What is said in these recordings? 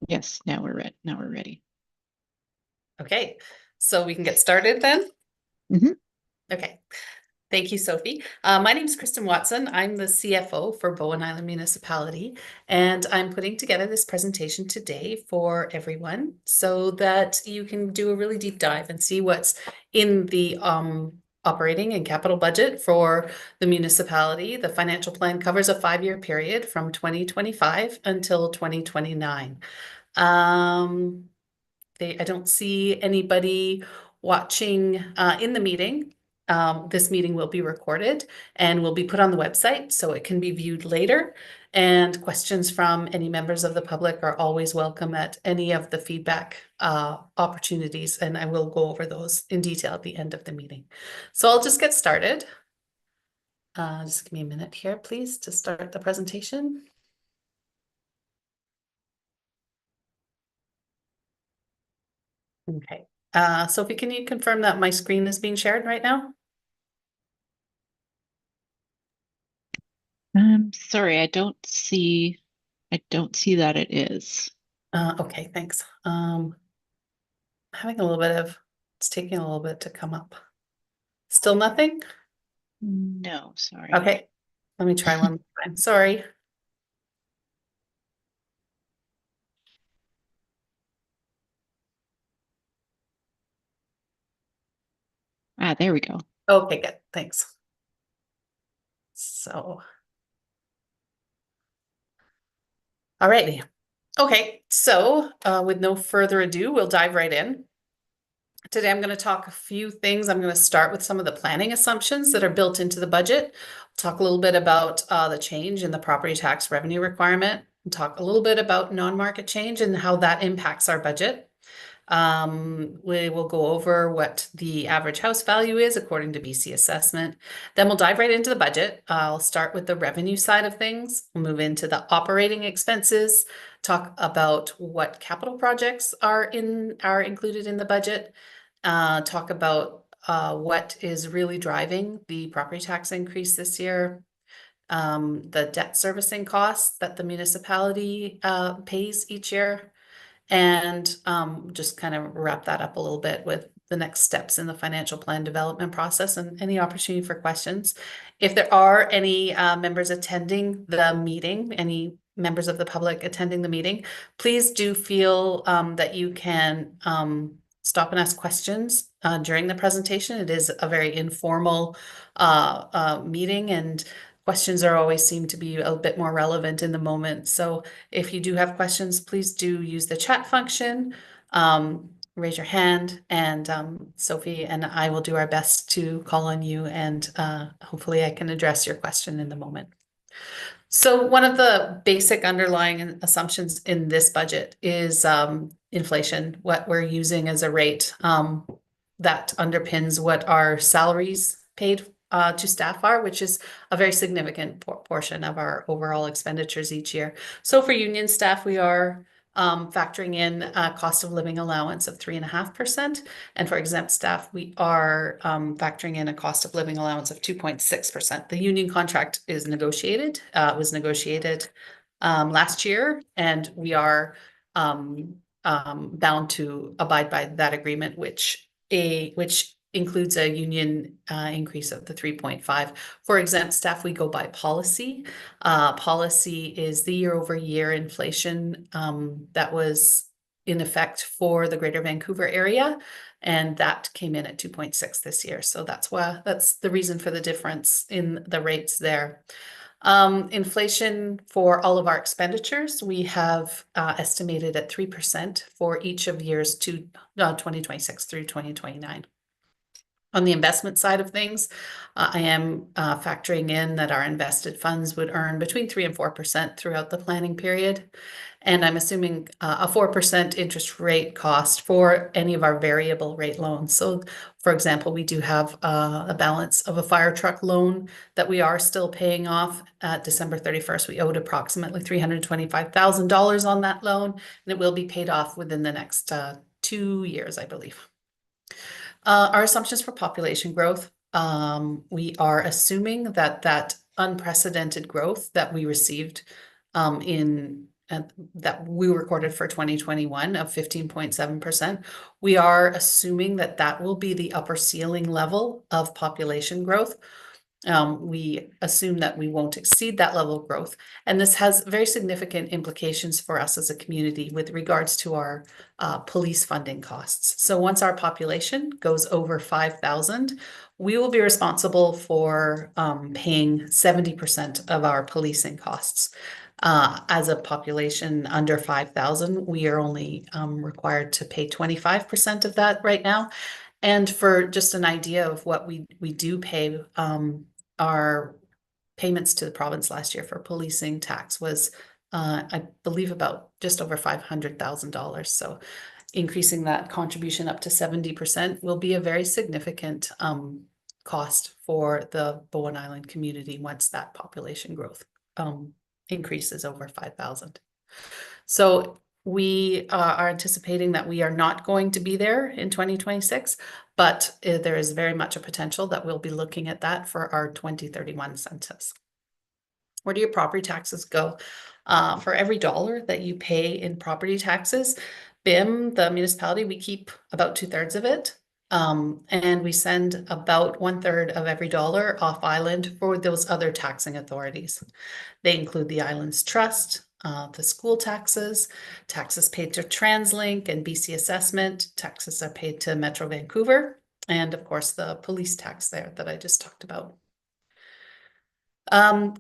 Yes, now we're ready. Now we're ready. Okay, so we can get started then? Mhm. Okay, thank you, Sophie. My name is Kristen Watson. I'm the CFO for Bowen Island Municipality, and I'm putting together this presentation today for everyone so that you can do a really deep dive and see what's in the operating and capital budget for the municipality. The financial plan covers a 5-year period from 2025 until 2029. I don't see anybody watching in the meeting. This meeting will be recorded and will be put on the website so it can be viewed later. And questions from any members of the public are always welcome at any of the feedback opportunities, and I will go over those in detail at the end of the meeting. So I'll just get started. Just give me a minute here, please, to start the presentation. Okay. Sophie, can you confirm that my screen is being shared right now? Sorry, I don't see that it is. Okay, thanks. Having a little bit of, it's taking a little bit to come up. Still nothing? No, sorry. Okay, let me try one more time. Sorry. Ah, there we go. Okay, good. Thanks. So, alrighty. Okay, so with no further ado, we'll dive right in. Today, I'm going to talk a few things. I'm going to start with some of the planning assumptions that are built into the budget. Talk a little bit about the change in the property tax revenue requirement. And talk a little bit about non-market change and how that impacts our budget. We will go over what the average house value is according to BC assessment. Then we'll dive right into the budget. I'll start with the revenue side of things. We'll move into the operating expenses, talk about what capital projects are included in the budget, talk about what is really driving the property tax increase this year, the debt servicing costs that the municipality pays each year, and just kind of wrap that up a little bit with the next steps in the financial plan development process and any opportunity for questions. If there are any members attending the meeting, any members of the public attending the meeting, please do feel that you can stop and ask questions during the presentation. It is a very informal meeting, and questions are always seem to be a bit more relevant in the moment. So if you do have questions, please do use the chat function, raise your hand, and Sophie and I will do our best to call on you, and hopefully I can address your question in the moment. So one of the basic underlying assumptions in this budget is inflation, what we're using as a rate that underpins what our salaries paid to staff are, which is a very significant portion of our overall expenditures each year. So for union staff, we are factoring in a cost of living allowance of 3.5%. And for exempt staff, we are factoring in a cost of living allowance of 2.6%. The union contract is negotiated, was negotiated last year, and we are bound to abide by that agreement, which includes a union increase of the 3.5. For exempt staff, we go by policy. Policy is the year-over-year inflation that was in effect for the Greater Vancouver area, and that came in at 2.6 this year. So that's the reason for the difference in the rates there. Inflation for all of our expenditures, we have estimated at 3% for each of years to 2026 through 2029. On the investment side of things, I am factoring in that our invested funds would earn between 3 and 4% throughout the planning period. And I'm assuming a 4% interest rate cost for any of our variable rate loans. So, for example, we do have a balance of a fire truck loan that we are still paying off at December 31st. We owed approximately $325,000 on that loan, and it will be paid off within the next 2 years, I believe. Our assumptions for population growth, we are assuming that unprecedented growth that we received in that we recorded for 2021 of 15.7%. We are assuming that that will be the upper ceiling level of population growth. We assume that we won't exceed that level of growth. And this has very significant implications for us as a community with regards to our police funding costs. So once our population goes over 5,000, we will be responsible for paying 70% of our policing costs. As a population under 5,000, we are only required to pay 25% of that right now. And for just an idea of what we do pay, our payments to the province last year for policing tax was, I believe, about just over $500,000. So increasing that contribution up to 70% will be a very significant cost for the Bowen Island community once that population growth increases over 5,000. So we are anticipating that we are not going to be there in 2026, but there is very much a potential that we'll be looking at that for our 2031 census. Where do your property taxes go? For every dollar that you pay in property taxes, BIM, the municipality, we keep about 2/3 of it. And we send about 1/3 of every dollar off island for those other taxing authorities. They include the island's trust, the school taxes, taxes paid to TransLink and BC Assessment, taxes are paid to Metro Vancouver, and of course the police tax there that I just talked about.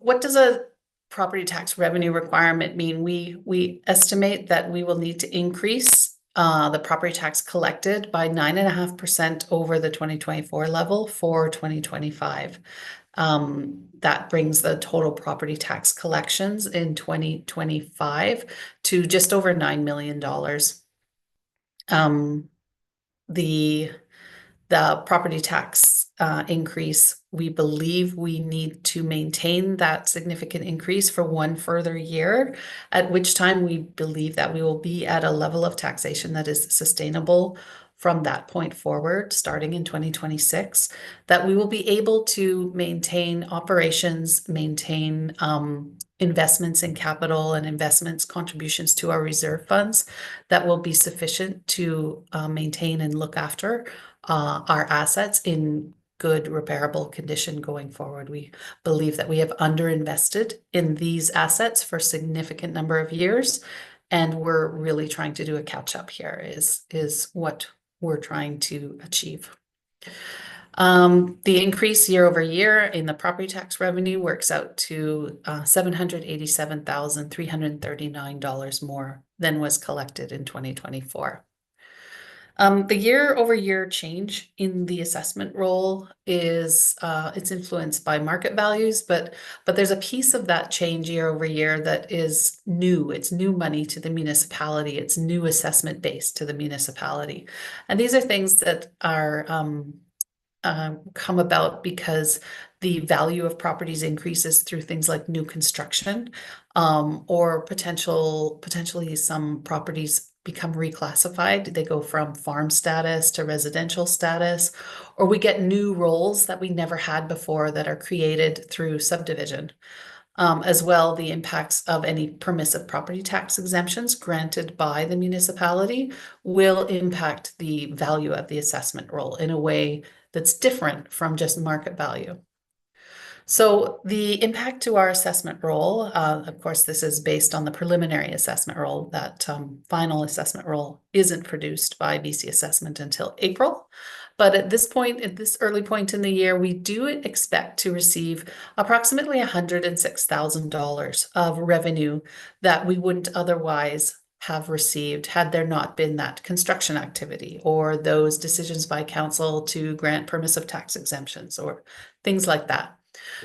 What does a property tax revenue requirement mean? We estimate that we will need to increase the property tax collected by 9.5% over the 2024 level for 2025. That brings the total property tax collections in 2025 to just over $9 million. The property tax increase, we believe we need to maintain that significant increase for one further year, at which time we believe that we will be at a level of taxation that is sustainable from that point forward, starting in 2026, that we will be able to maintain operations, maintain investments in capital and investments contributions to our reserve funds that will be sufficient to maintain and look after our assets in good repairable condition going forward. We believe that we have underinvested in these assets for a significant number of years, and we're really trying to do a catch up here is what we're trying to achieve. The increase year over year in the property tax revenue works out to $787,339 more than was collected in 2024. The year over year change in the assessment roll is it's influenced by market values, but there's a piece of that change year over year that is new. It's new money to the municipality. It's new assessment base to the municipality. And these are things that are come about because the value of properties increases through things like new construction, or potentially some properties become reclassified. They go from farm status to residential status, or we get new roles that we never had before that are created through subdivision. As well, the impacts of any permissive property tax exemptions granted by the municipality will impact the value of the assessment roll in a way that's different from just market value. So the impact to our assessment roll, of course, this is based on the preliminary assessment roll. That final assessment roll isn't produced by BC Assessment until April. But at this point, at this early point in the year, we do expect to receive approximately $106,000 of revenue that we wouldn't otherwise have received had there not been that construction activity or those decisions by council to grant permissive tax exemptions or things like that.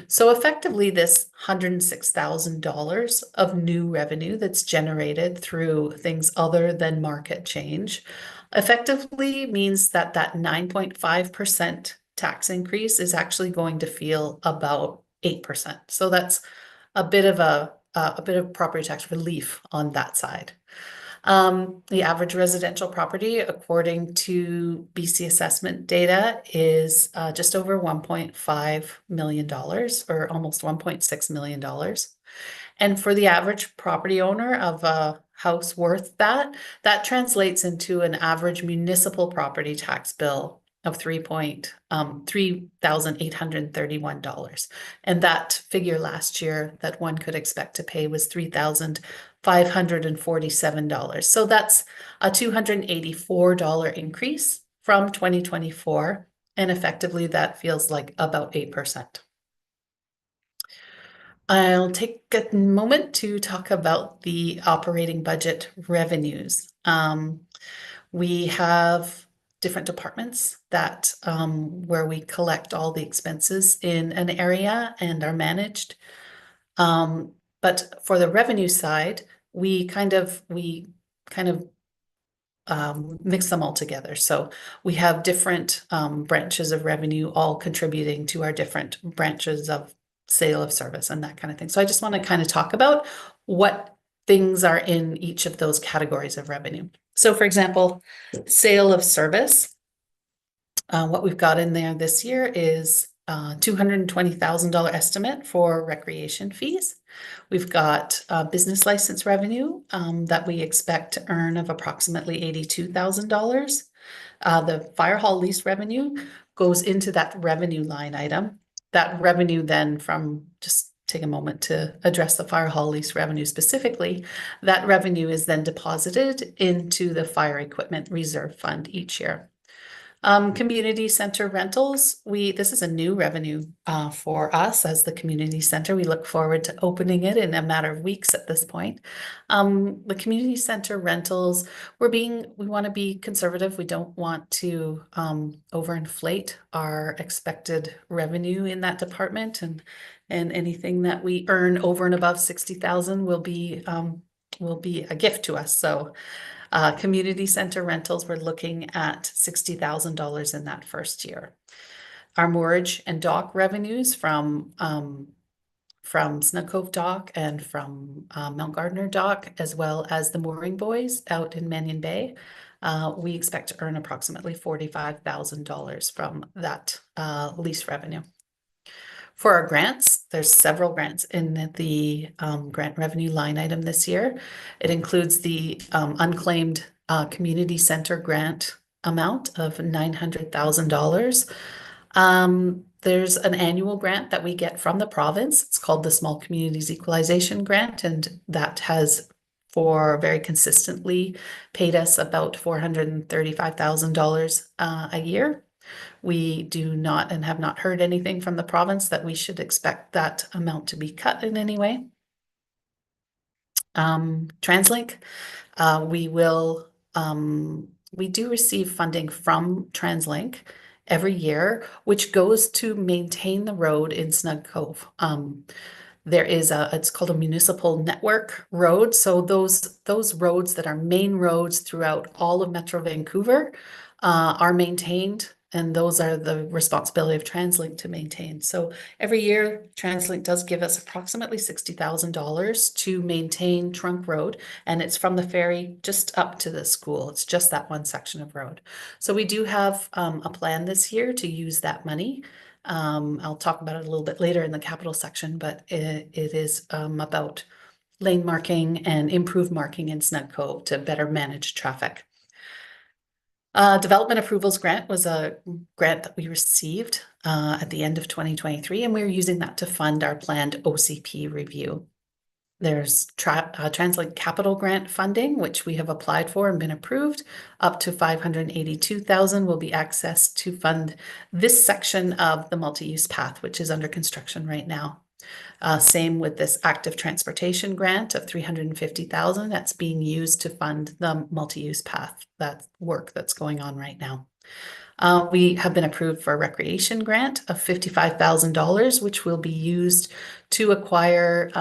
So effectively, this $106,000 of new revenue that's generated through things other than market change effectively means that that 9.5% tax increase is actually going to feel about 8%. So that's a bit of property tax relief on that side. The average residential property, according to BC Assessment data, is just over $1.5 million or almost $1.6 million. And for the average property owner of a house worth that, that translates into an average municipal property tax bill of $3,831. And that figure last year that one could expect to pay was $3,547. So that's a $284 increase from 2024. And effectively, that feels like about 8%. I'll take a moment to talk about the operating budget revenues. We have different departments that where we collect all the expenses in an area and are managed. But for the revenue side, we kind of mix them all together. So we have different branches of revenue all contributing to our different branches of sale of service and that kind of thing. So I just want to kind of talk about what things are in each of those categories of revenue. So for example, sale of service, what we've got in there this year is $220,000 estimate for recreation fees. We've got business license revenue that we expect to earn of approximately $82,000. The fire hall lease revenue goes into that revenue line item. That revenue then from, just take a moment to address the fire hall lease revenue specifically, that revenue is then deposited into the fire equipment reserve fund each year. Community center rentals, this is a new revenue for us as the community center. We look forward to opening it in a matter of weeks at this point. The community center rentals, we want to be conservative. We don't want to overinflate our expected revenue in that department, and anything that we earn over and above 60,000 will be a gift to us. So community center rentals, we're looking at $60,000 in that first year. Our moorage and dock revenues from Snug Cove Dock and from Mount Gardner Dock, as well as the mooring buoys out in Mannion Bay, we expect to earn approximately $45,000 from that lease revenue. For our grants, there's several grants in the grant revenue line item this year. It includes the unclaimed community center grant amount of $900,000. There's an annual grant that we get from the province. It's called the Small Communities Equalization Grant, and that has very consistently paid us about $435,000 a year. We do not and have not heard anything from the province that we should expect that amount to be cut in any way. TransLink, we do receive funding from TransLink every year, which goes to maintain the road in Snug Cove. It's called a municipal network road. So those roads that are main roads throughout all of Metro Vancouver are maintained, and those are the responsibility of TransLink to maintain. So every year, TransLink does give us approximately $60,000 to maintain Trunk Road, and it's from the ferry just up to the school. It's just that one section of road. So we do have a plan this year to use that money. I'll talk about it a little bit later in the capital section, but it is about lane marking and improved marking in Snug Cove to better manage traffic. Development Approvals Grant was a grant that we received at the end of 2023, and we're using that to fund our planned OCP review. There's TransLink Capital Grant funding, which we have applied for and been approved. Up to $582,000 will be accessed to fund this section of the multi-use path, which is under construction right now. Same with this active transportation grant of $350,000 that's being used to fund the multi-use path, that work that's going on right now. We have been approved for a recreation grant of $55,000, which will be used to acquire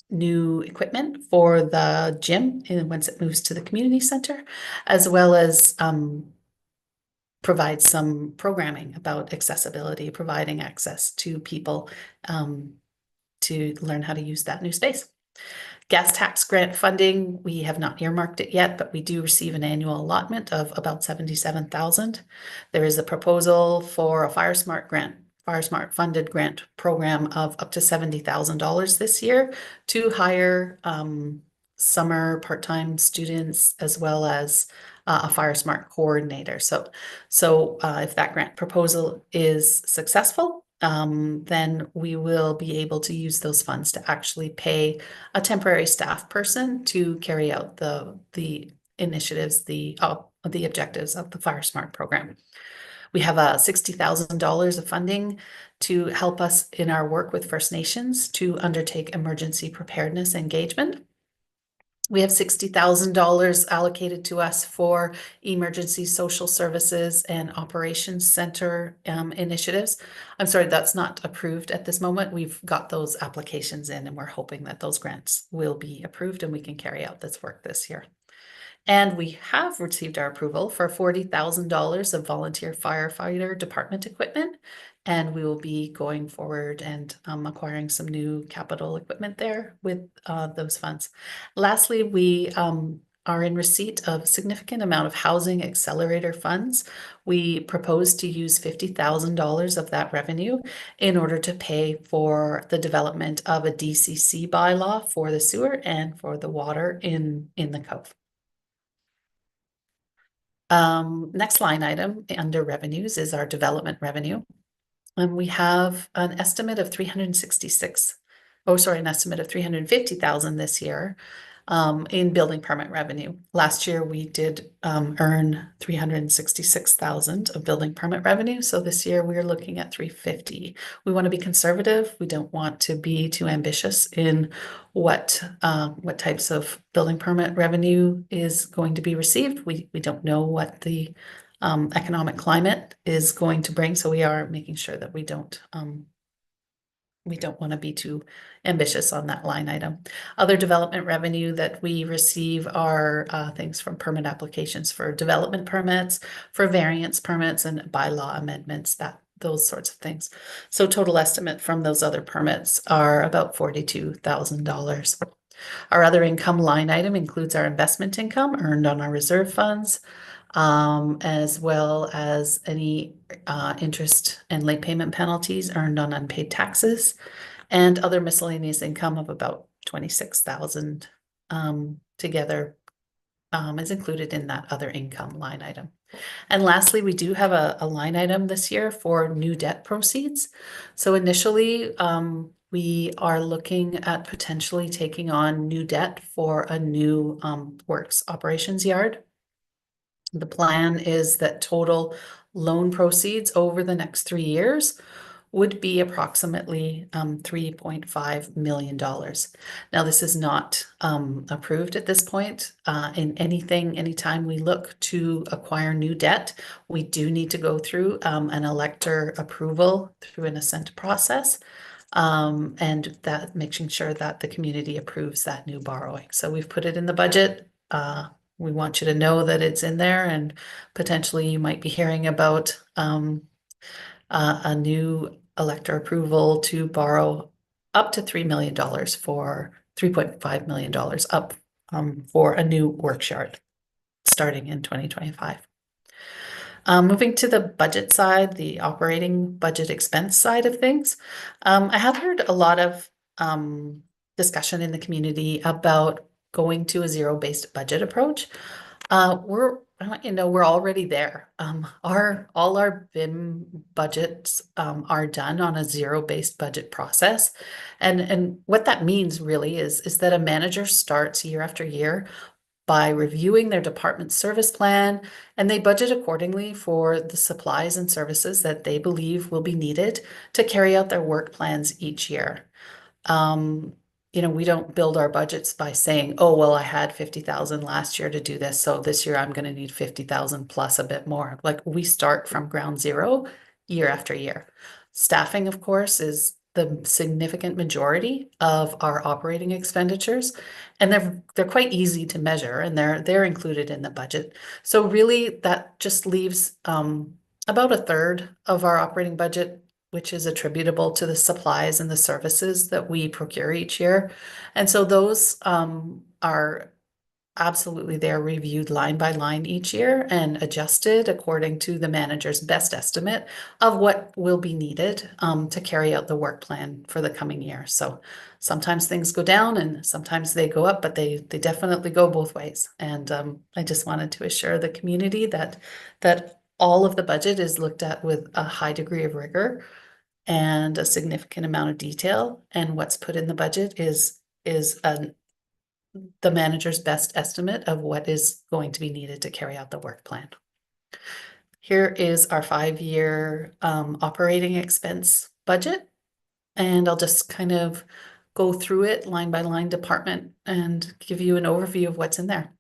new equipment for the gym once it moves to the community center, as well as provide some programming about accessibility, providing access to people to learn how to use that new space. Gas tax grant funding, we have not earmarked it yet, but we do receive an annual allotment of about $77,000. There is a proposal for a Fire Smart grant FireSmart funded grant program of up to $70,000 this year to hire summer part-time students as well as a FireSmart coordinator. So if that grant proposal is successful, then we will be able to use those funds to actually pay a temporary staff person to carry out the initiatives, the objectives of the FireSmart program. We have $60,000 of funding to help us in our work with First Nations to undertake emergency preparedness engagement. We have $60,000 allocated to us for emergency social services and operations center initiatives. I'm sorry, that's not approved at this moment. We've got those applications in and we're hoping that those grants will be approved and we can carry out this work this year. And we have received our approval for $40,000 of volunteer firefighter department equipment. And we will be going forward and acquiring some new capital equipment there with those funds. Lastly, we are in receipt of a significant amount of housing accelerator funds. We propose to use $50,000 of that revenue in order to pay for the development of a DCC bylaw for the sewer and for the water in the Cove. Next line item under revenues is our development revenue. And we have an estimate of an estimate of $350,000 this year in building permit revenue. Last year we did earn $366,000 of building permit revenue. So this year we're looking at $350,000. We want to be conservative. We don't want to be too ambitious in what types of building permit revenue is going to be received. We don't know what the economic climate is going to bring, so we are making sure that we don't want to be too ambitious on that line item. Other development revenue that we receive are things from permit applications for development permits, for variance permits, and bylaw amendments, those sorts of things. So total estimate from those other permits are about $42,000. Our other income line item includes our investment income earned on our reserve funds, as well as any interest and late payment penalties earned on unpaid taxes, and other miscellaneous income of about $26,000 together is included in that other income line item. And lastly, we do have a line item this year for new debt proceeds. So initially, we are looking at potentially taking on new debt for a new works operations yard. The plan is that total loan proceeds over the next 3 years would be approximately $3.5 million. Now, this is not approved at this point. Anytime we look to acquire new debt, we do need to go through an elector approval through an assent process, and that making sure that the community approves that new borrowing. So we've put it in the budget. We want you to know that it's in there, and potentially you might be hearing about a new elector approval to borrow up to $3 million for $3.5 million up for a new work yard starting in 2025. Moving to the budget side, the operating budget expense side of things, I have heard a lot of discussion in the community about going to a zero-based budget approach. I want you to know we're already there. All our BIM budgets are done on a zero-based budget process. And what that means really is that a manager starts year after year by reviewing their department service plan, and they budget accordingly for the supplies and services that they believe will be needed to carry out their work plans each year. We don't build our budgets by saying, oh, well, I had 50,000 last year to do this, so this year I'm going to need 50,000 plus a bit more. Like, we start from ground zero year after year. Staffing, of course, is the significant majority of our operating expenditures, and they're quite easy to measure, and they're included in the budget. So really, that just leaves about a third of our operating budget, which is attributable to the supplies and the services that we procure each year. And so those are absolutely, they're reviewed line by line each year and adjusted according to the manager's best estimate of what will be needed to carry out the work plan for the coming year. So sometimes things go down and sometimes they go up, but they definitely go both ways. And I just wanted to assure the community that all of the budget is looked at with a high degree of rigor and a significant amount of detail. And what's put in the budget is the manager's best estimate of what is going to be needed to carry out the work plan. Here is our 5-year operating expense budget. And I'll just kind of go through it line by line department and give you an overview of what's in there.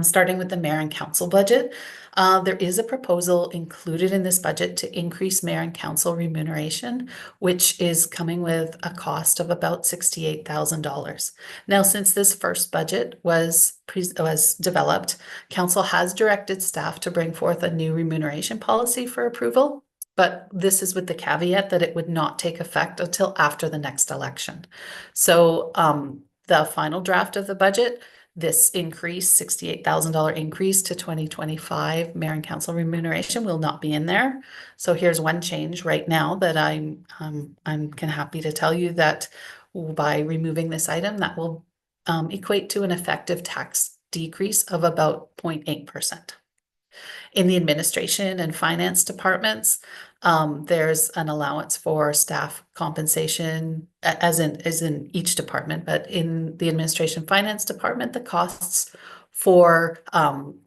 Starting with the mayor and council budget, there is a proposal included in this budget to increase mayor and council remuneration, which is coming with a cost of about $68,000. Now, since this first budget was developed, council has directed staff to bring forth a new remuneration policy for approval, but this is with the caveat that it would not take effect until after the next election. So the final draft of the budget, this increase, $68,000 increase to 2025 mayor and council remuneration will not be in there. So here's one change right now that I'm happy to tell you that by removing this item, that will equate to an effective tax decrease of about 0.8%. In the administration and finance departments, there's an allowance for staff compensation as in each department, but in the administration finance department, the costs for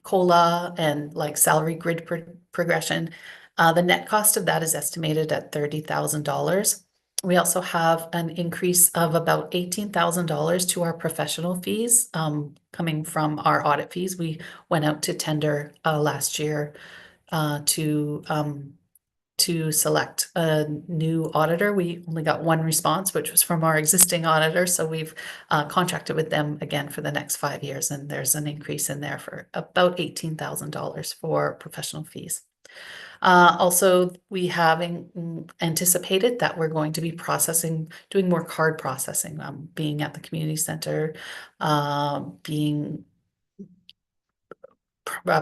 COLA and like salary grid progression, the net cost of that is estimated at $30,000. We also have an increase of about $18,000 to our professional fees coming from our audit fees. We went out to tender last year to select a new auditor. We only got one response, which was from our existing auditor. So we've contracted with them again for the next 5 years. And there's an increase in there for about $18,000 for professional fees. Also, we have anticipated that we're going to be doing more card processing, being at the community center,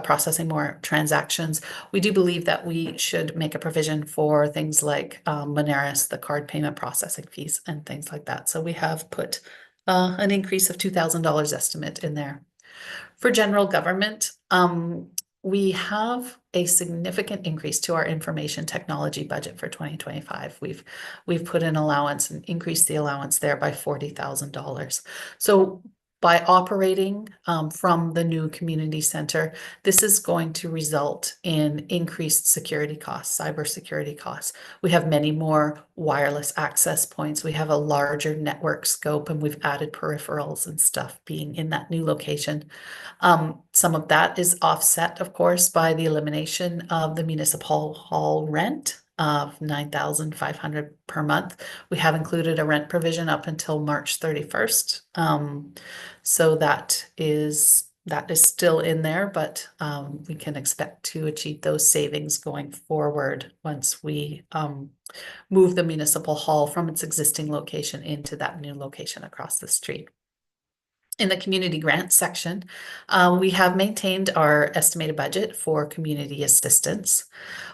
processing more transactions. We do believe that we should make a provision for things like Moneris, the card payment processing fees and things like that. So we have put an increase of $2,000 estimate in there. For general government, we have a significant increase to our information technology budget for 2025. We've put an allowance and increased the allowance there by $40,000. So by operating from the new community center, this is going to result in increased security costs, cybersecurity costs. We have many more wireless access points. We have a larger network scope, and we've added peripherals and stuff being in that new location. Some of that is offset, of course, by the elimination of the municipal hall rent of $9,500 per month. We have included a rent provision up until March 31st. So that is still in there, but we can expect to achieve those savings going forward once we move the municipal hall from its existing location into that new location across the street. In the community grant section, we have maintained our estimated budget for community assistance.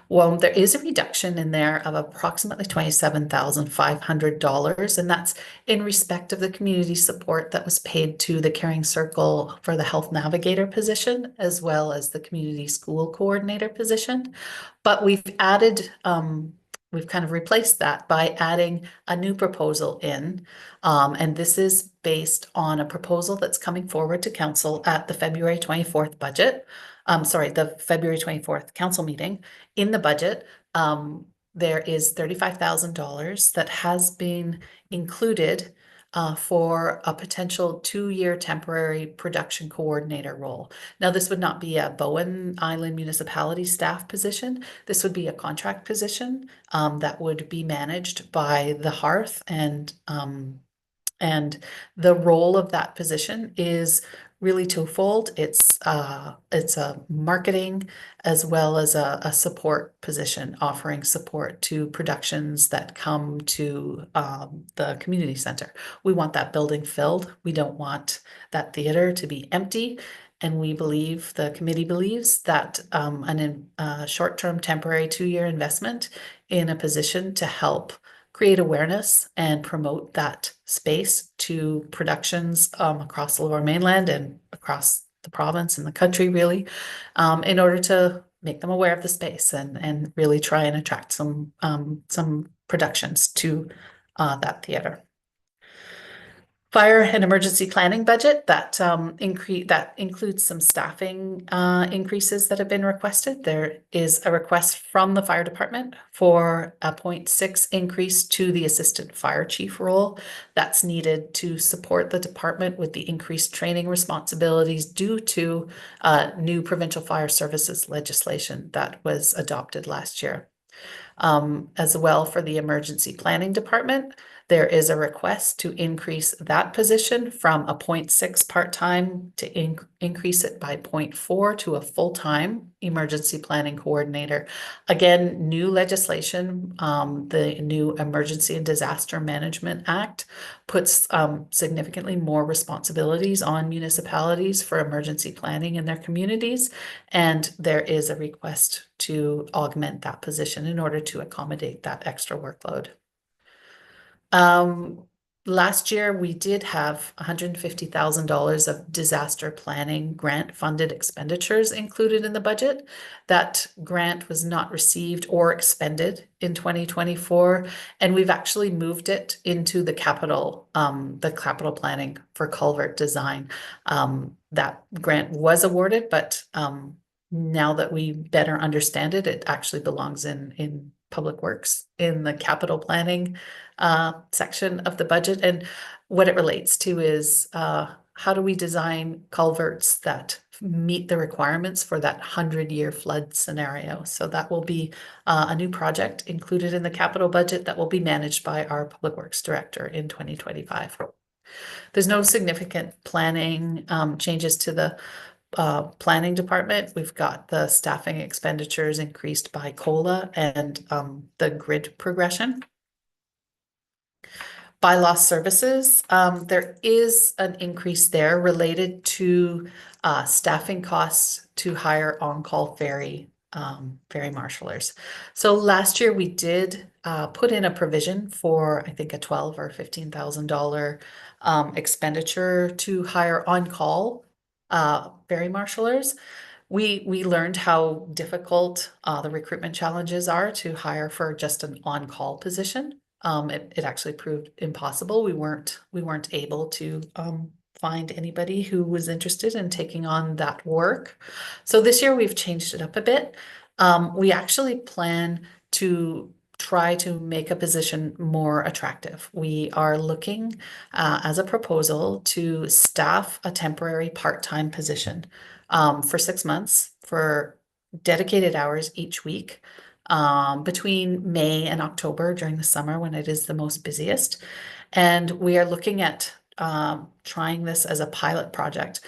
Well, there is a reduction in there of approximately $27,500, and that's in respect of the community support that was paid to the Caring Circle for the health navigator position, as well as the community school coordinator position. But we've added, we've kind of replaced that by adding a new proposal in, and this is based on a proposal that's coming forward to council at the February 24th budget. The February 24th council meeting. In the budget, there is $35,000 that has been included for a potential 2-year temporary production coordinator role. Now, this would not be a Bowen Island municipality staff position. This would be a contract position that would be managed by the Hearth, and the role of that position is really twofold. It's a marketing as well as a support position, offering support to productions that come to the community center. We want that building filled. We don't want that theater to be empty. And we believe, the committee believes, that a short-term temporary 2-year investment in a position to help create awareness and promote that space to productions across the Lower Mainland and across the province and the country, really, in order to make them aware of the space and really try and attract some productions to that theater. Fire and emergency planning budget that includes some staffing increases that have been requested. There is a request from the fire department for a 0.6 increase to the assistant fire chief role. That's needed to support the department with the increased training responsibilities due to new provincial fire services legislation that was adopted last year. As well, for the emergency planning department, there is a request to increase that position from a 0.6 part-time to increase it by 0.4 to a full-time emergency planning coordinator. Again, new legislation, the new Emergency and Disaster Management Act puts significantly more responsibilities on municipalities for emergency planning in their communities, and there is a request to augment that position in order to accommodate that extra workload. Last year, we did have $150,000 of disaster planning grant funded expenditures included in the budget. That grant was not received or expended in 2024, and we've actually moved it into the capital planning for culvert design. That grant was awarded, but now that we better understand it, it actually belongs in Public Works in the capital planning section of the budget. And what it relates to is how do we design culverts that meet the requirements for that 100-year flood scenario? So that will be a new project included in the capital budget that will be managed by our Public Works Director in 2025. There's no significant planning changes to the planning department. We've got the staffing expenditures increased by COLA and the grid progression. Bylaw services, there is an increase there related to staffing costs to hire on-call ferry marshalers. So last year we did put in a provision for, I think, a $12,000 or $15,000 expenditure to hire on-call ferry marshalers. We learned how difficult the recruitment challenges are to hire for just an on-call position. It actually proved impossible. We weren't able to find anybody who was interested in taking on that work. So this year we've changed it up a bit. We actually plan to try to make a position more attractive. We are looking as a proposal to staff a temporary part-time position for 6 months for dedicated hours each week between May and October during the summer when it is the most busiest. And we are looking at trying this as a pilot project.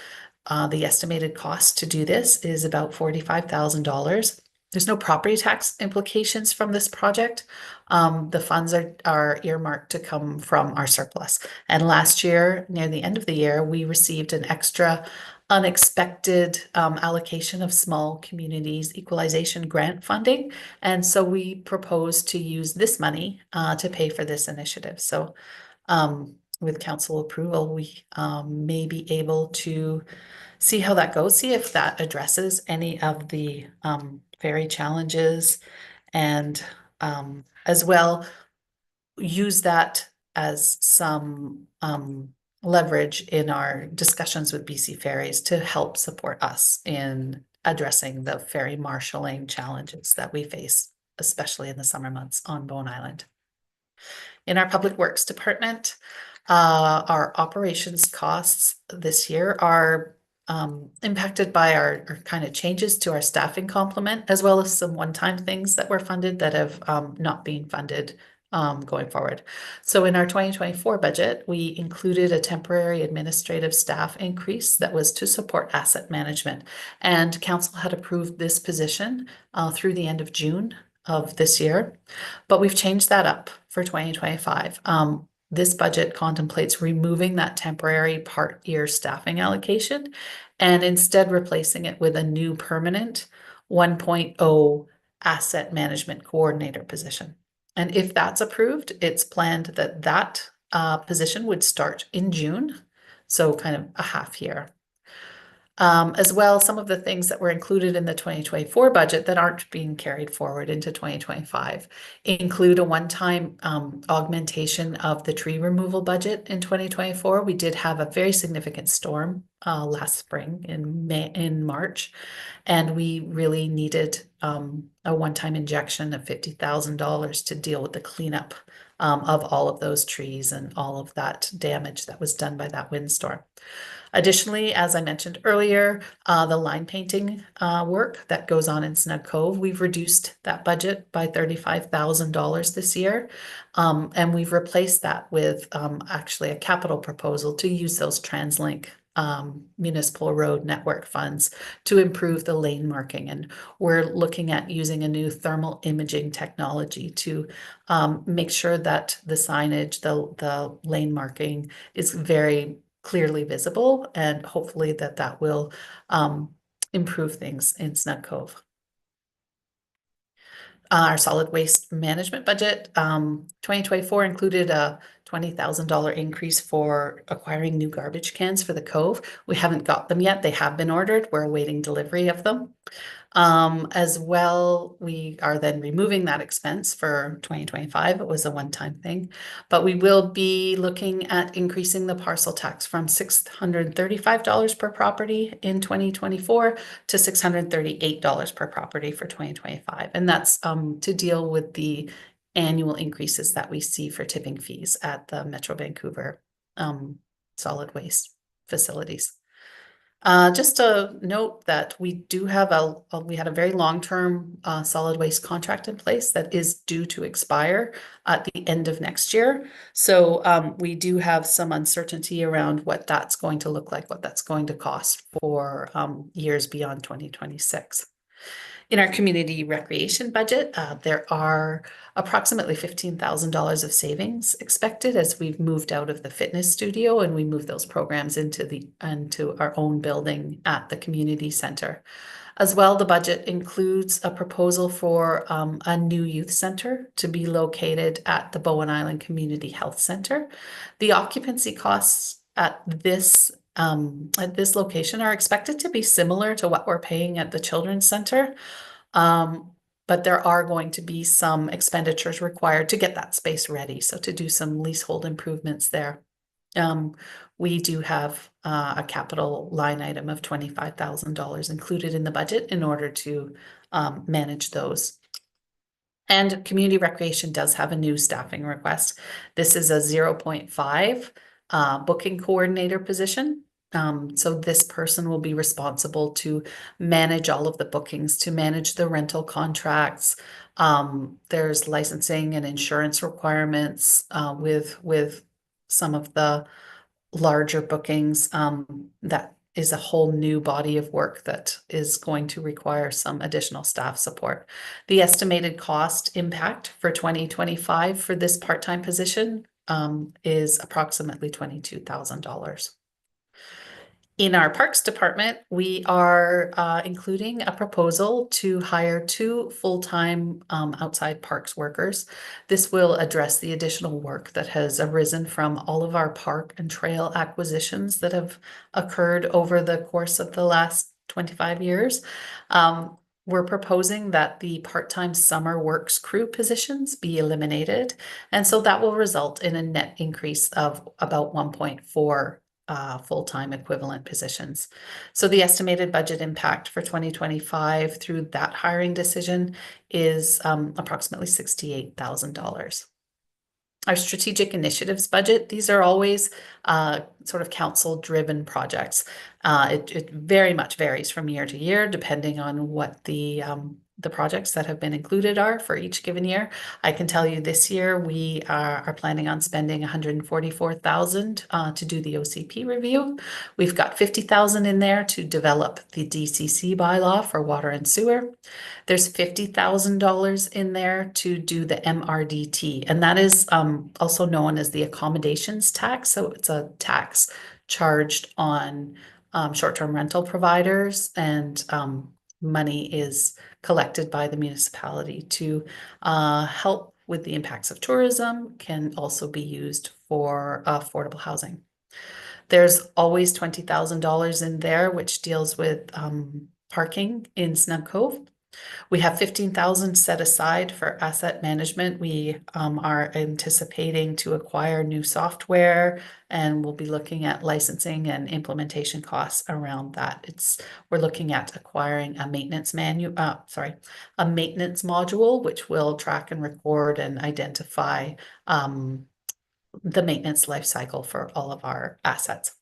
The estimated cost to do this is about $45,000. There's no property tax implications from this project. The funds are earmarked to come from our surplus. And last year, near the end of the year, we received an extra unexpected allocation of small communities equalization grant funding. And so we propose to use this money to pay for this initiative. So with council approval, we may be able to see how that goes, see if that addresses any of the ferry challenges, and as well use that as some leverage in our discussions with BC Ferries to help support us in addressing the ferry marshalling challenges that we face, especially in the summer months on Bowen Island. In our Public Works Department, our operations costs this year are impacted by our kind of changes to our staffing complement, as well as some one-time things that were funded that have not been funded going forward. So in our 2024 budget, we included a temporary administrative staff increase that was to support asset management. And council had approved this position through the end of June of this year, but we've changed that up for 2025. This budget contemplates removing that temporary part-year staffing allocation and instead replacing it with a new permanent 1.0 asset management coordinator position. And if that's approved, it's planned that that position would start in June, so kind of a half year. As well, some of the things that were included in the 2024 budget that aren't being carried forward into 2025 include a one-time augmentation of the tree removal budget in 2024. We did have a very significant storm last spring in March, and we really needed a one-time injection of $50,000 to deal with the cleanup of all of those trees and all of that damage that was done by that windstorm. Additionally, as I mentioned earlier, the line painting work that goes on in Snug Cove, we've reduced that budget by $35,000 this year. And we've replaced that with actually a capital proposal to use those TransLink municipal road network funds to improve the lane marking. And we're looking at using a new thermal imaging technology to make sure that the signage, the lane marking is very clearly visible, and hopefully that will improve things in Snug Cove. Our solid waste management budget, 2024 included a $20,000 increase for acquiring new garbage cans for the Cove. We haven't got them yet. They have been ordered. We're awaiting delivery of them. As well, we are then removing that expense for 2025. It was a one-time thing, but we will be looking at increasing the parcel tax from $635 per property in 2024 to $638 per property for 2025. And that's to deal with the annual increases that we see for tipping fees at the Metro Vancouver solid waste facilities. Just a note that we do have we had a very long-term solid waste contract in place that is due to expire at the end of next year. So we do have some uncertainty around what that's going to look like, what that's going to cost for years beyond 2026. In our community recreation budget, there are approximately $15,000 of savings expected as we've moved out of the fitness studio and we move those programs into our own building at the community center. As well, the budget includes a proposal for a new youth center to be located at the Bowen Island Community Health Center. The occupancy costs at this location are expected to be similar to what we're paying at the Children's Center. But there are going to be some expenditures required to get that space ready. So to do some leasehold improvements there. We do have a capital line item of $25,000 included in the budget in order to manage those. And community recreation does have a new staffing request. This is a 0.5 booking coordinator position. So this person will be responsible to manage all of the bookings, to manage the rental contracts. There's licensing and insurance requirements with some of the larger bookings. That is a whole new body of work that is going to require some additional staff support. The estimated cost impact for 2025 for this part-time position is approximately $22,000. In our Parks Department, we are including a proposal to hire 2 full-time outside parks workers. This will address the additional work that has arisen from all of our park and trail acquisitions that have occurred over the course of the last 25 years. We're proposing that the part-time summer works crew positions be eliminated. And so that will result in a net increase of about 1.4 full-time equivalent positions. So the estimated budget impact for 2025 through that hiring decision is approximately $68,000. Our strategic initiatives budget, these are always sort of council-driven projects. It very much varies from year to year, depending on what the projects that have been included are for each given year. I can tell you this year we are planning on spending 144,000 to do the OCP review. We've got 50,000 in there to develop the DCC bylaw for water and sewer. There's $50,000 in there to do the MRDT, and that is also known as the accommodations tax. So it's a tax charged on short-term rental providers, and money is collected by the municipality to help with the impacts of tourism, can also be used for affordable housing. There's always $20,000 in there, which deals with parking in Snug Cove. We have 15,000 set aside for asset management. We are anticipating to acquire new software, and we'll be looking at licensing and implementation costs around that. We're looking at acquiring a maintenance a maintenance module, which will track and record and identify the maintenance life cycle for all of our assets.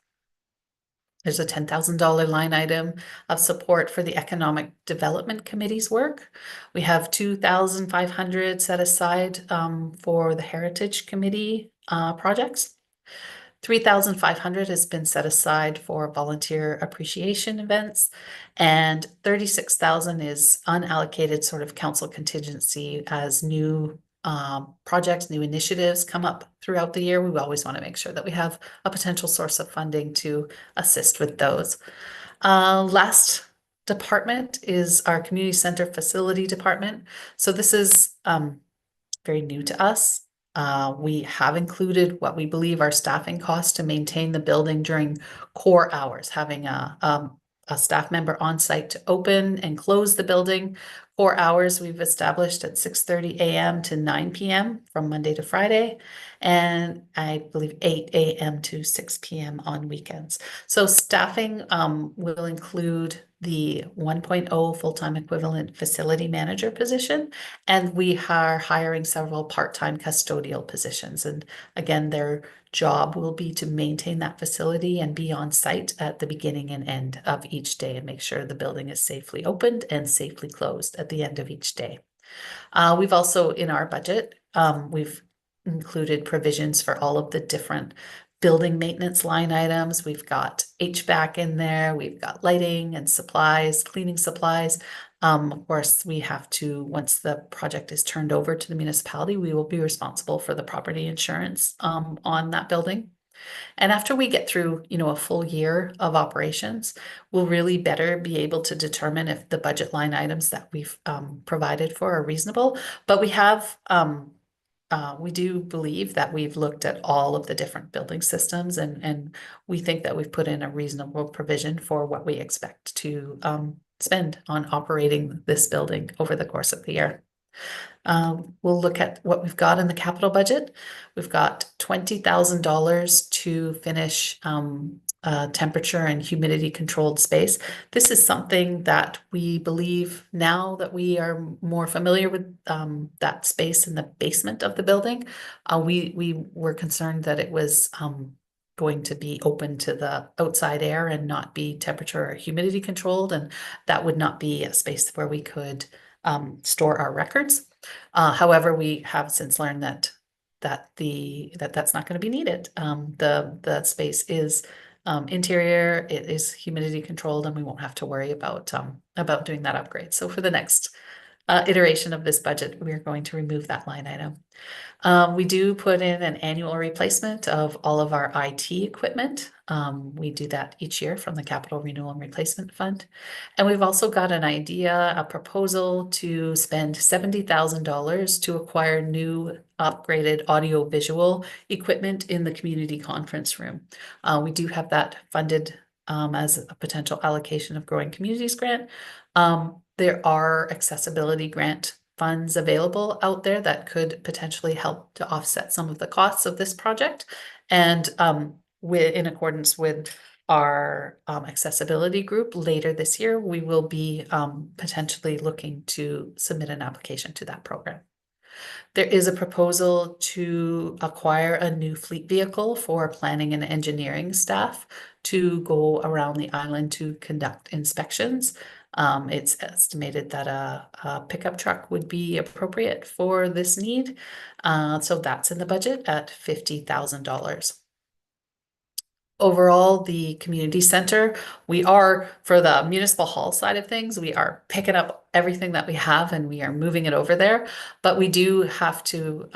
There's a $10,000 line item of support for the Economic Development Committee's work. We have 2,500 set aside for the Heritage Committee projects. 3,500 has been set aside for volunteer appreciation events, and 36,000 is unallocated sort of council contingency as new projects, new initiatives come up throughout the year. We always want to make sure that we have a potential source of funding to assist with those. Last department is our community center facility department. So this is very new to us. We have included what we believe are staffing costs to maintain the building during core hours, having a staff member on site to open and close the building. 4 hours we've established at 6:30 a.m. to 9 p.m. from Monday to Friday, and I believe 8 a.m. to 6 p.m. on weekends. So staffing will include the 1.0 full-time equivalent facility manager position, and we are hiring several part-time custodial positions. And again, their job will be to maintain that facility and be on site at the beginning and end of each day and make sure the building is safely opened and safely closed at the end of each day. We've also, in our budget, we've included provisions for all of the different building maintenance line items. We've got HVAC in there, we've got lighting and supplies, cleaning supplies. Of course, we have to, once the project is turned over to the municipality, we will be responsible for the property insurance on that building. And after we get through, a full year of operations, we'll really better be able to determine if the budget line items that we've provided for are reasonable. But we do believe that we've looked at all of the different building systems, and we think that we've put in a reasonable provision for what we expect to spend on operating this building over the course of the year. We'll look at what we've got in the capital budget. We've got $20,000 to finish temperature and humidity controlled space. This is something that we believe, now that we are more familiar with that space in the basement of the building, we were concerned that it was going to be open to the outside air and not be temperature or humidity controlled, and that would not be a space where we could store our records. However, we have since learned that that's not going to be needed. The space is interior, it is humidity controlled, and we won't have to worry about doing that upgrade. So for the next iteration of this budget, we are going to remove that line item. We do put in an annual replacement of all of our IT equipment. We do that each year from the Capital Renewal and Replacement Fund. And we've also got an idea, a proposal to spend $70,000 to acquire new upgraded audio-visual equipment in the community conference room. We do have that funded as a potential allocation of Growing Communities grant. There are accessibility grant funds available out there that could potentially help to offset some of the costs of this project. And in accordance with our accessibility group later this year, we will be potentially looking to submit an application to that program. There is a proposal to acquire a new fleet vehicle for planning and engineering staff to go around the island to conduct inspections. It's estimated that a pickup truck would be appropriate for this need. So that's in the budget at $50,000. Overall, the community center, we are, for the municipal hall side of things, we are picking up everything that we have and we are moving it over there. But we do have to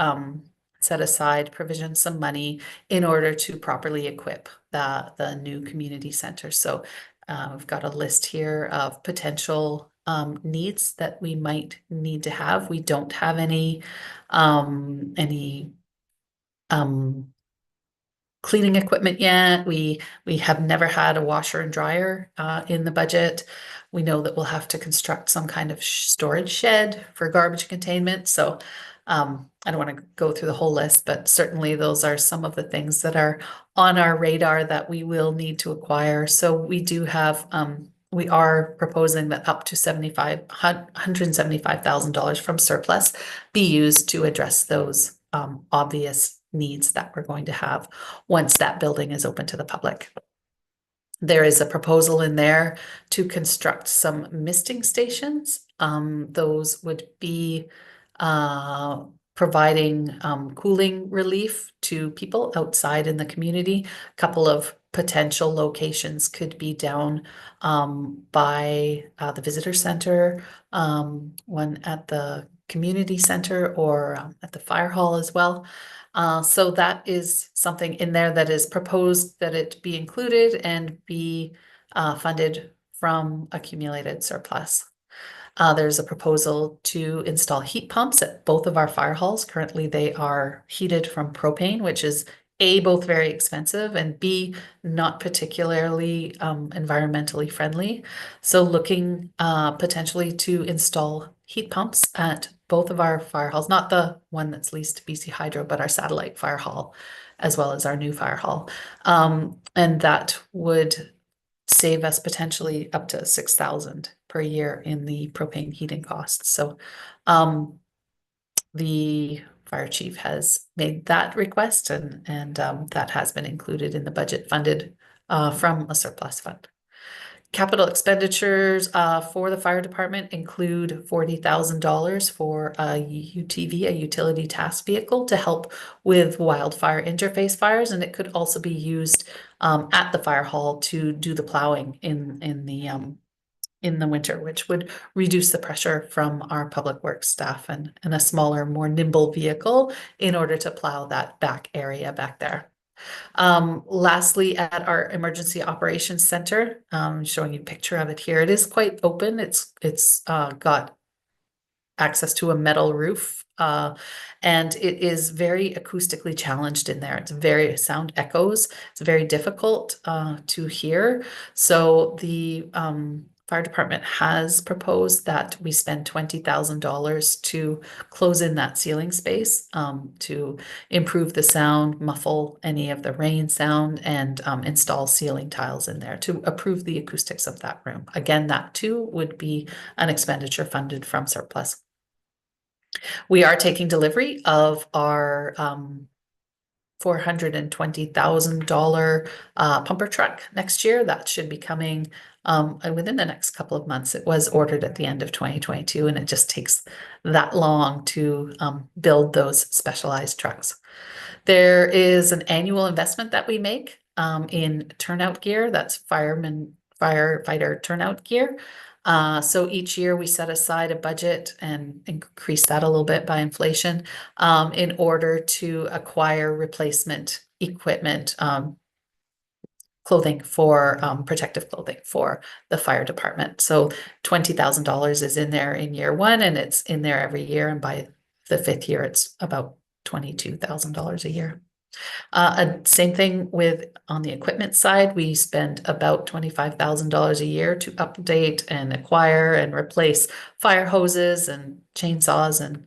set aside some money in order to properly equip the new community center. So we've got a list here of potential needs that we might need to have. We don't have any cleaning equipment yet. We have never had a washer and dryer in the budget. We know that we'll have to construct some kind of storage shed for garbage containment. So I don't want to go through the whole list, but certainly those are some of the things that are on our radar that we will need to acquire. So we do have we are proposing that up to $175,000 from surplus be used to address those obvious needs that we're going to have once that building is open to the public. There is a proposal in there to construct some misting stations. Those would be providing cooling relief to people outside in the community. A couple of potential locations could be down by the visitor center, one at the community center, or at the fire hall as well. So that is something in there that is proposed that it be included and be funded from accumulated surplus. There's a proposal to install heat pumps at both of our fire halls. Currently, they are heated from propane, which is A, both very expensive, and B, not particularly environmentally friendly. So looking potentially to install heat pumps at both of our fire halls, not the one that's leased to BC Hydro, but our satellite fire hall, as well as our new fire hall. And that would save us potentially up to $6,000 per year in the propane heating costs. So the fire chief has made that request, and that has been included in the budget, funded from a surplus fund. Capital expenditures for the fire department include $40,000 for a UTV, a utility task vehicle, to help with wildfire interface fires, and it could also be used at the fire hall to do the plowing in the winter, which would reduce the pressure from our public works staff, and a smaller, more nimble vehicle in order to plow that back area back there. Lastly, at our emergency operations center, showing you a picture of it here. It is quite open. It's got access to a metal roof, and it is very acoustically challenged in there. It's very sound echoes. It's very difficult to hear. So the fire department has proposed that we spend $20,000 to close in that ceiling space to improve the sound, muffle any of the rain sound, and install ceiling tiles in there to improve the acoustics of that room. Again, that too would be an expenditure funded from surplus. We are taking delivery of our $420,000 pumper truck next year. That should be coming within the next couple of months. It was ordered at the end of 2022, and it just takes that long to build those specialized trucks. There is an annual investment that we make in turnout gear. That's firefighter turnout gear. So each year we set aside a budget and increase that a little bit by inflation in order to acquire replacement equipment, clothing for protective clothing for the fire department. So $20,000 is in there in year one, and it's in there every year. And by the fifth year, it's about $22,000 a year. Same thing with on the equipment side, we spend about $25,000 a year to update and acquire and replace fire hoses and chainsaws and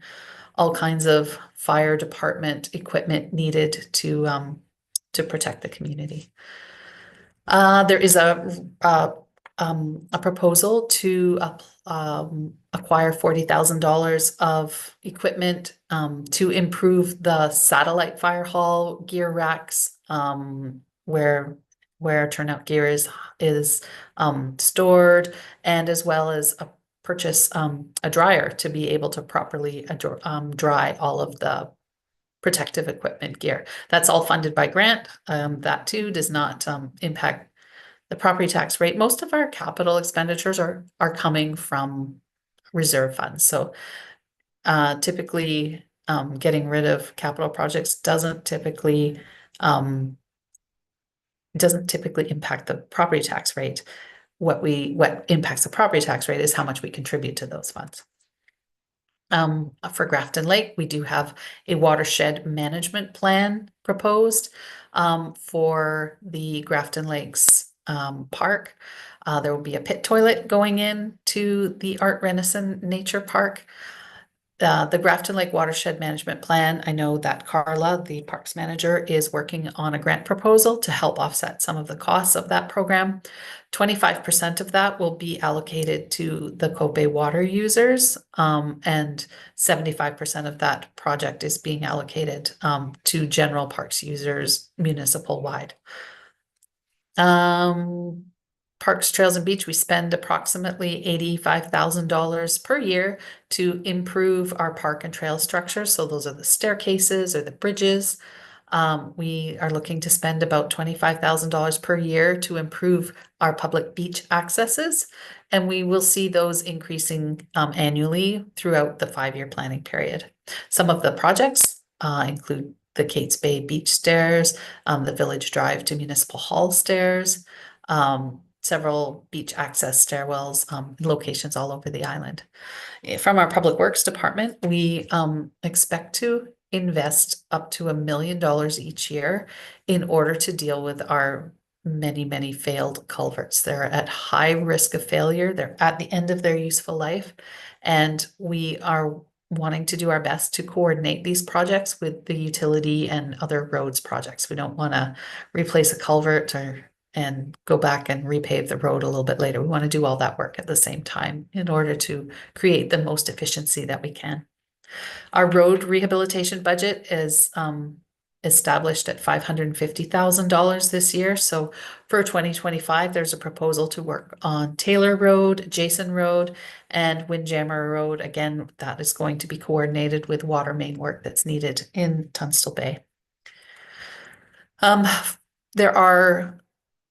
all kinds of fire department equipment needed to protect the community. There is a a proposal to acquire $40,000 of equipment to improve the satellite fire hall gear racks, where turnout gear is stored, and as well as purchase a dryer to be able to properly dry all of the protective equipment gear. That's all funded by grant. That too does not impact the property tax rate. Most of our capital expenditures are coming from reserve funds. So typically getting rid of capital projects doesn't typically impact the property tax rate. What impacts the property tax rate is how much we contribute to those funds. For Grafton Lake, we do have a watershed management plan proposed for the Grafton Lakes Park. There will be a pit toilet going in to the Art Renison Nature Park. The Grafton Lake Watershed Management Plan, I know that Carla, the parks manager, is working on a grant proposal to help offset some of the costs of that program. 25% of that will be allocated to the Cope Bay water users, and 75% of that project is being allocated to general parks users municipal wide. Parks, Trails and Beach, we spend approximately $85,000 per year to improve our park and trail structures. So those are the staircases or the bridges. We are looking to spend about $25,000 per year to improve our public beach accesses. And we will see those increasing annually throughout the 5-year planning period. Some of the projects include the Kates Bay Beach Stairs, the Village Drive to Municipal Hall stairs, several beach access stairwells, locations all over the island. From our Public Works Department, we expect to invest up to $1 million each year in order to deal with our many failed culverts. They're at high risk of failure. They're at the end of their useful life, and we are wanting to do our best to coordinate these projects with the utility and other roads projects. We don't want to replace a culvert and go back and repave the road a little bit later. We want to do all that work at the same time in order to create the most efficiency that we can. Our road rehabilitation budget is established at $550,000 this year. So for 2025, there's a proposal to work on Taylor Road, Jason Road, and Windjammer Road. Again, that is going to be coordinated with water main work that's needed in Tunstall Bay. There are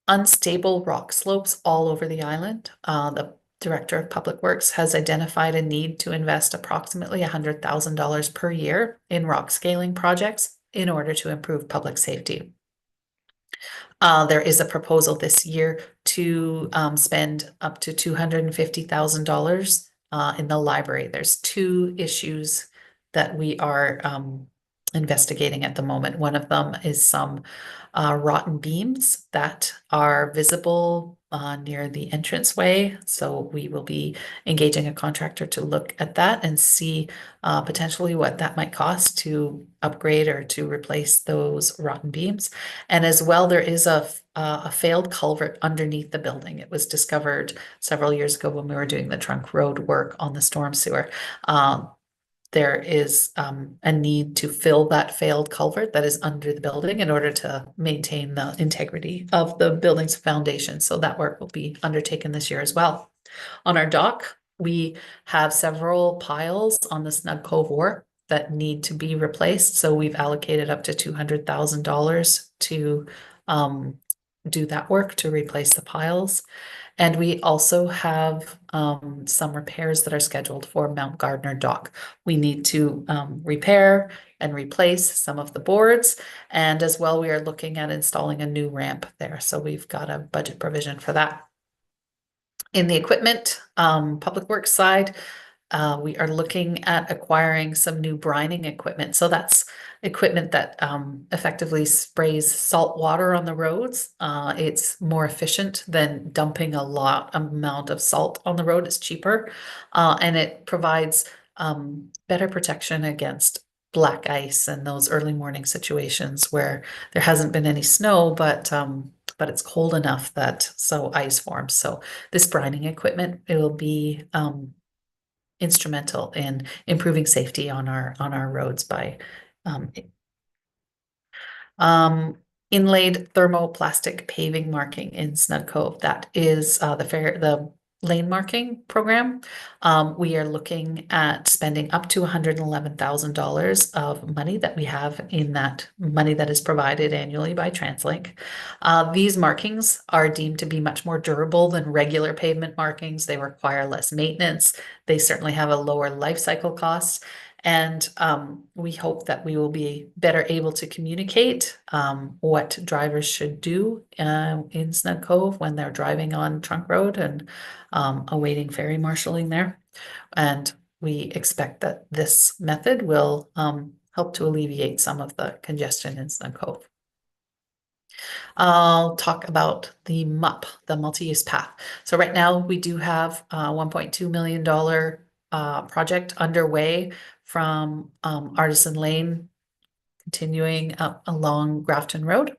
unstable rock slopes all over the island. The Director of Public Works has identified a need to invest approximately $100,000 per year in rock scaling projects in order to improve public safety. There is a proposal this year to spend up to $250,000 in the library. There's 2 issues that we are investigating at the moment. One of them is some rotten beams that are visible near the entranceway. So we will be engaging a contractor to look at that and see potentially what that might cost to upgrade or to replace those rotten beams. And as well, there is a failed culvert underneath the building. It was discovered several years ago when we were doing the trunk road work on the storm sewer. There is a need to fill that failed culvert that is under the building in order to maintain the integrity of the building's foundation. So that work will be undertaken this year as well. On our dock, we have several piles on the Snug Cove Wharf that need to be replaced. So we've allocated up to $200,000 to do that work to replace the piles. And we also have some repairs that are scheduled for Mount Gardner Dock. We need to repair and replace some of the boards. And as well, we are looking at installing a new ramp there. So we've got a budget provision for that. In the equipment, Public Works side, we are looking at acquiring some new brining equipment. So that's equipment that effectively sprays salt water on the roads. It's more efficient than dumping a lot amount of salt on the road. It's cheaper, and it provides better protection against black ice and those early morning situations where there hasn't been any snow, but but it's cold enough that so ice forms. So this brining equipment, it will be instrumental in improving safety on our roads by inlaid thermoplastic paving marking in Snug Cove. That is the lane marking program. We are looking at spending up to $111,000 of money that we have in that money that is provided annually by TransLink. These markings are deemed to be much more durable than regular pavement markings. They require less maintenance. They certainly have a lower life cycle cost. And we hope that we will be better able to communicate what drivers should do in Snug Cove when they're driving on Trunk Road and awaiting ferry marshaling there. And we expect that this method will help to alleviate some of the congestion in Snug Cove. I'll talk about the MUP, the multi-use path. So right now we do have a $1.2 million project underway from Artisan Lane continuing up along Grafton Road.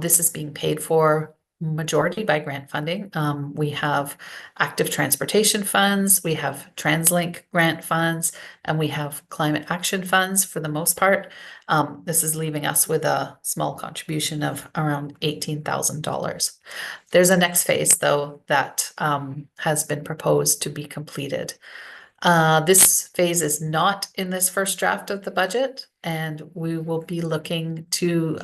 This is being paid for majority by grant funding. We have active transportation funds, we have TransLink grant funds, and we have climate action funds for the most part. This is leaving us with a small contribution of around $18,000. There's a next phase though that has been proposed to be completed. This phase is not in this first draft of the budget, and we will be looking to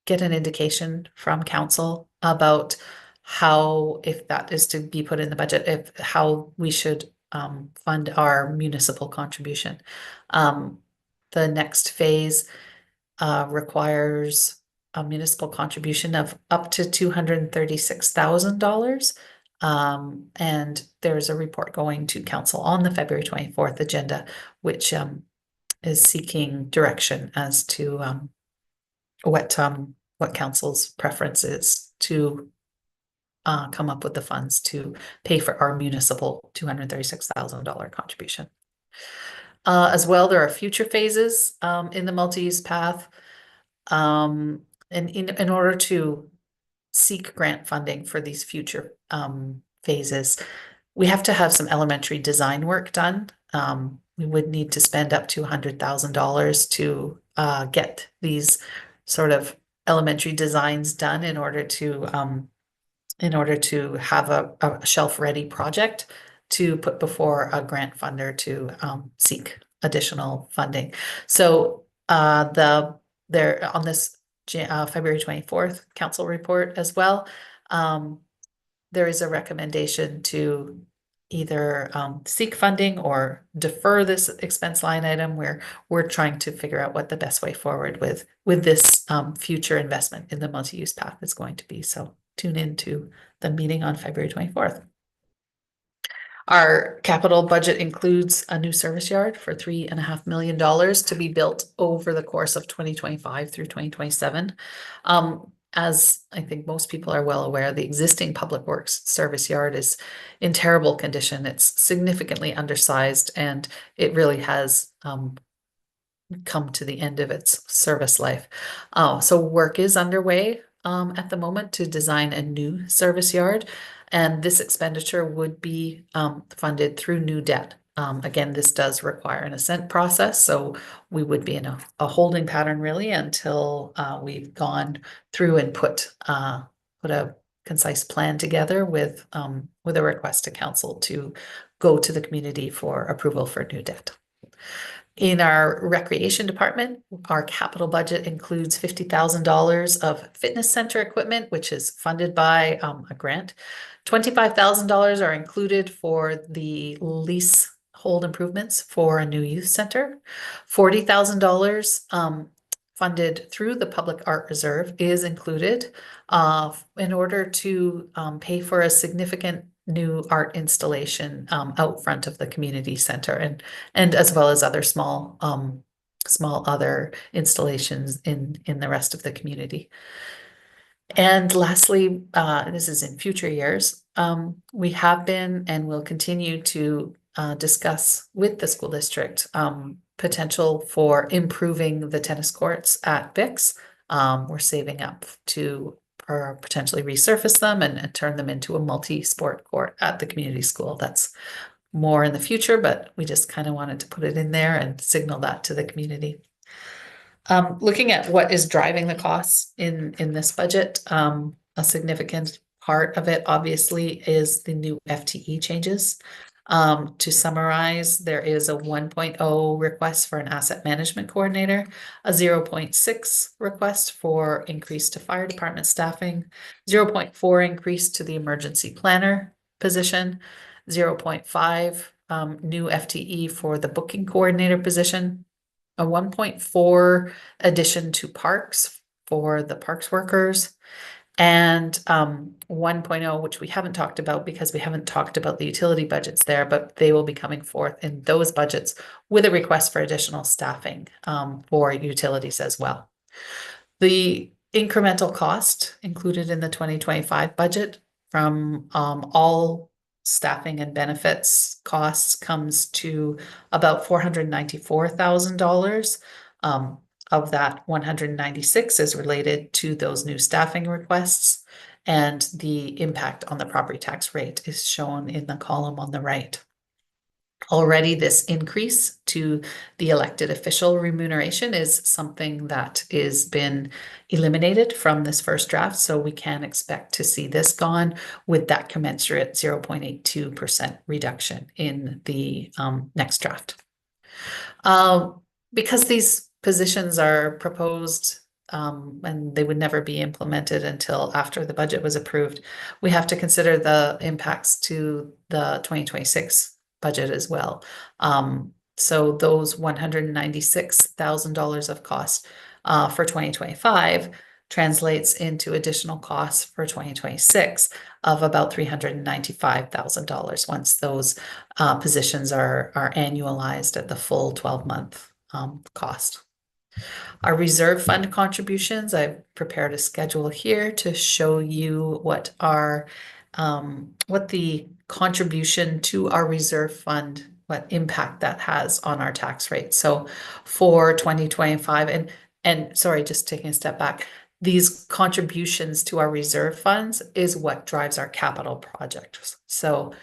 get an indication from council about how, if that is to be put in the budget, how we should fund our municipal contribution. The next phase requires a municipal contribution of up to $236,000. And there's a report going to council on the February 24th agenda, which is seeking direction as to what council's preference is to come up with the funds to pay for our municipal $236,000 contribution. As well, there are future phases in the multi-use path. And in order to seek grant funding for these future phases, we have to have some elementary design work done. We would need to spend up to $100,000 to get these sort of elementary designs done in order to have a shelf-ready project to put before a grant funder to seek additional funding. So there on this February 24th council report as well, there is a recommendation to either seek funding or defer this expense line item, where we're trying to figure out what the best way forward with this future investment in the multi-use path is going to be. So tune into the meeting on February 24th. Our capital budget includes a new service yard for $3.5 million to be built over the course of 2025 through 2027. As I think most people are well aware, the existing Public Works service yard is in terrible condition. It's significantly undersized, and it really has come to the end of its service life. So work is underway at the moment to design a new service yard, and this expenditure would be funded through new debt. Again, this does require an assent process, so we would be in a holding pattern really until we've gone through and put a concise plan together with a request to council to go to the community for approval for new debt. In our recreation department, our capital budget includes $50,000 of fitness center equipment, which is funded by a grant. $25,000 are included for the leasehold improvements for a new youth center. $40,000 funded through the Public Art Reserve is included in order to pay for a significant new art installation out front of the community center, and as well as other small other installations in the rest of the community. And lastly, this is in future years, we have been and will continue to discuss with the school district potential for improving the tennis courts at Bix. we're saving up to potentially resurface them and turn them into a multi-sport court at the community school. That's more in the future, but we just kind of wanted to put it in there and signal that to the community. Looking at what is driving the costs in this budget, a significant part of it obviously is the new FTE changes. To summarize, there is a 1.0 request for an asset management coordinator, a 0.6 request for increase to fire department staffing, 0.4 increase to the emergency planner position, 0.5 new FTE for the booking coordinator position, a 1.4 addition to parks for the parks workers, and 1.0, which we haven't talked about because we haven't talked about the utility budgets there, but they will be coming forth in those budgets with a request for additional staffing for utilities as well. The incremental cost included in the 2025 budget from all staffing and benefits costs comes to about $494,000. Of that, 196 is related to those new staffing requests, and the impact on the property tax rate is shown in the column on the right. Already, this increase to the elected official remuneration is something that is been eliminated from this first draft, so we can expect to see this gone with that commensurate 0.82% reduction in the next draft. Because these positions are proposed and they would never be implemented until after the budget was approved, we have to consider the impacts to the 2026 budget as well. So those $196,000 of cost for 2025 translates into additional costs for 2026 of about $395,000 once those positions are annualized at the full 12-month cost. Our reserve fund contributions, I've prepared a schedule here to show you what the contribution to our reserve fund, what impact that has on our tax rate. So for 2025, and sorry, just taking a step back, these contributions to our reserve funds is what drives our capital projects. So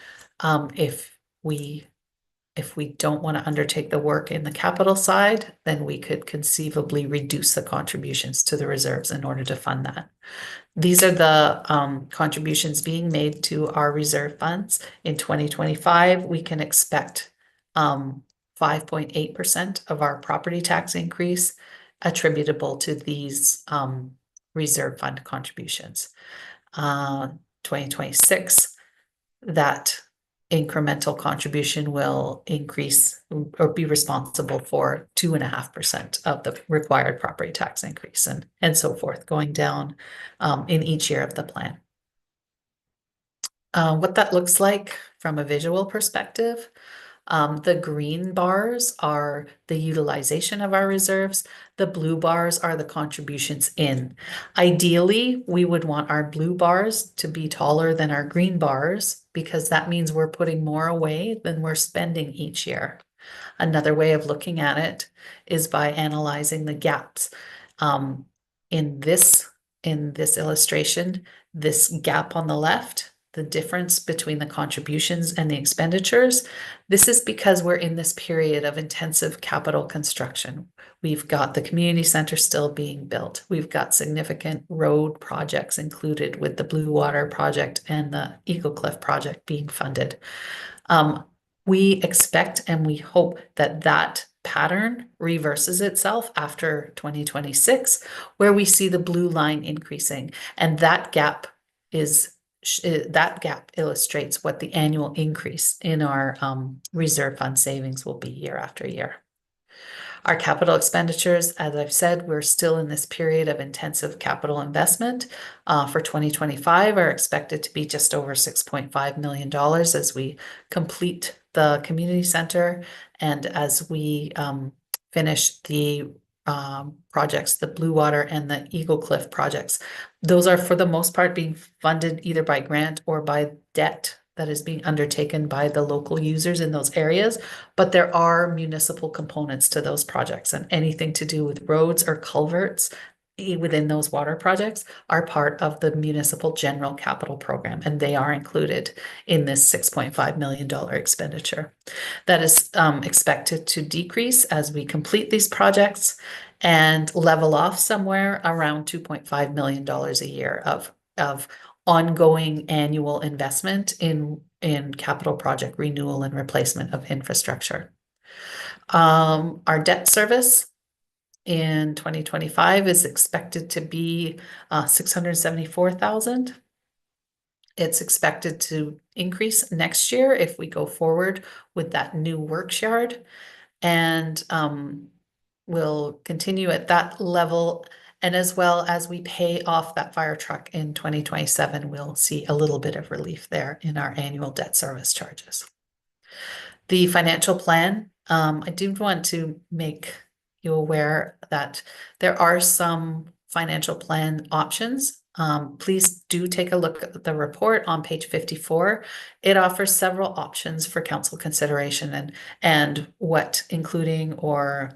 if we don't want to undertake the work in the capital side, then we could conceivably reduce the contributions to the reserves in order to fund that. These are the contributions being made to our reserve funds. In 2025, we can expect 5.8% of our property tax increase attributable to these reserve fund contributions. 2026, that incremental contribution will increase or be responsible for 2.5% of the required property tax increase and so forth, going down in each year of the plan. What that looks like from a visual perspective, the green bars are the utilization of our reserves. The blue bars are the contributions in. Ideally, we would want our blue bars to be taller than our green bars because that means we're putting more away than we're spending each year. Another way of looking at it is by analyzing the gaps. In this illustration, this gap on the left, the difference between the contributions and the expenditures, this is because we're in this period of intensive capital construction. We've got the community center still being built. We've got significant road projects included with the Blue Water project and the Eagle Cliff project being funded. We expect and we hope that pattern reverses itself after 2026, where we see the blue line increasing, and that gap illustrates what the annual increase in our reserve fund savings will be year after year. Our capital expenditures, as I've said, we're still in this period of intensive capital investment. For 2025 are expected to be just over $6.5 million as we complete the community center and as we finish the projects, the Blue Water and the Eagle Cliff projects. Those are for the most part being funded either by grant or by debt that is being undertaken by the local users in those areas. But there are municipal components to those projects, and anything to do with roads or culverts within those water projects are part of the municipal general capital program, and they are included in this $6.5 million expenditure. That is expected to decrease as we complete these projects and level off somewhere around $2.5 million a year of ongoing annual investment in capital project renewal and replacement of infrastructure. Our debt service in 2025 is expected to be 674,000. It's expected to increase next year if we go forward with that new works yard, and we'll continue at that level. And as well as we pay off that fire truck in 2027, we'll see a little bit of relief there in our annual debt service charges. The financial plan, I do want to make you aware that there are some financial plan options. Please do take a look at the report on page 54. It offers several options for council consideration and what including or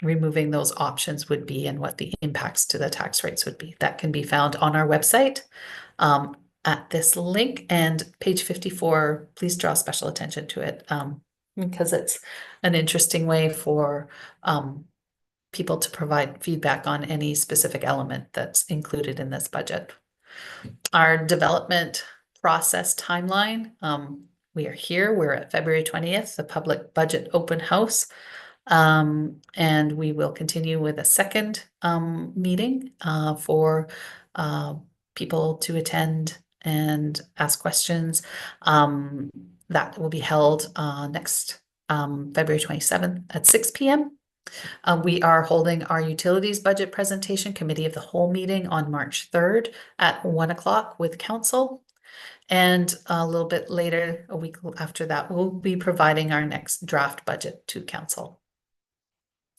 removing those options would be and what the impacts to the tax rates would be. That can be found on our website at this link, and page 54, please draw special attention to it because it's an interesting way for people to provide feedback on any specific element that's included in this budget. Our development process timeline, we are here, we're at February 20th, the public budget open house. And we will continue with a second meeting for people to attend and ask questions. That will be held next February 27th at 6 p.m. We are holding our utilities budget presentation committee of the whole meeting on March 3rd at 1 o'clock with council. And a little bit later, a week after that, we'll be providing our next draft budget to council.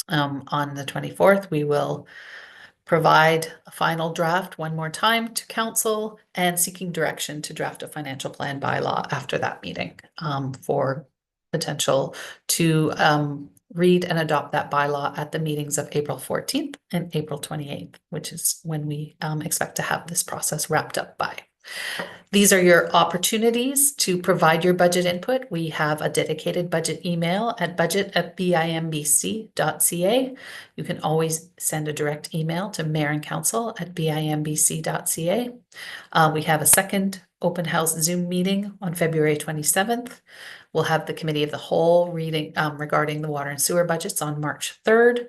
On the 24th, we will provide a final draft one more time to council and seeking direction to draft a financial plan bylaw after that meeting for potential to read and adopt that bylaw at the meetings of April 14th and April 28th, which is when we expect to have this process wrapped up by. These are your opportunities to provide your budget input. We have a dedicated budget email at budget@bimbc.ca. You can always send a direct email to mayorandcouncil@bimbc.ca. We have a second open house Zoom meeting on February 27th. We'll have the committee of the whole reading regarding the water and sewer budgets on March 3rd.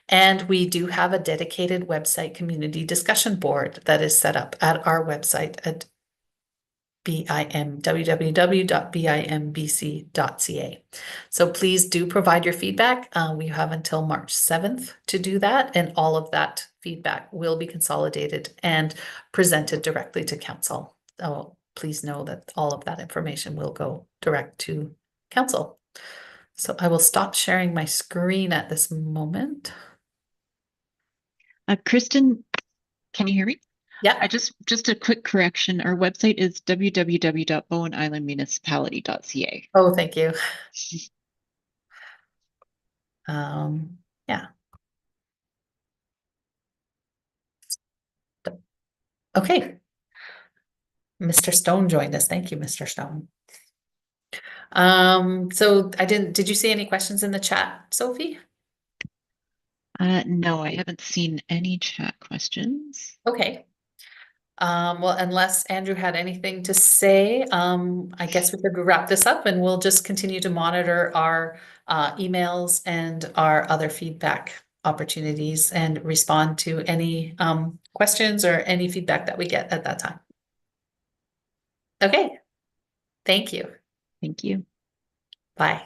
And we do have a dedicated website community discussion board that is set up at our website at www.bimbc.ca. So please do provide your feedback. We have until March 7th to do that, and all of that feedback will be consolidated and presented directly to council. So please know that all of that information will go direct to council. So I will stop sharing my screen at this moment. Kristen, can you hear me? Yeah. I just a quick correction. Our website is www.bowenislandmunicipality.ca. Oh, thank you. Yeah. Okay. Mr. Stone joined us. Thank you, Mr. Stone. So did you see any questions in the chat, Sophie? No, I haven't seen any chat questions. Okay. Well, unless Andrew had anything to say, I guess we could wrap this up, and we'll just continue to monitor our emails and our other feedback opportunities and respond to any questions or any feedback that we get at that time. Okay. Thank you. Thank you. Bye.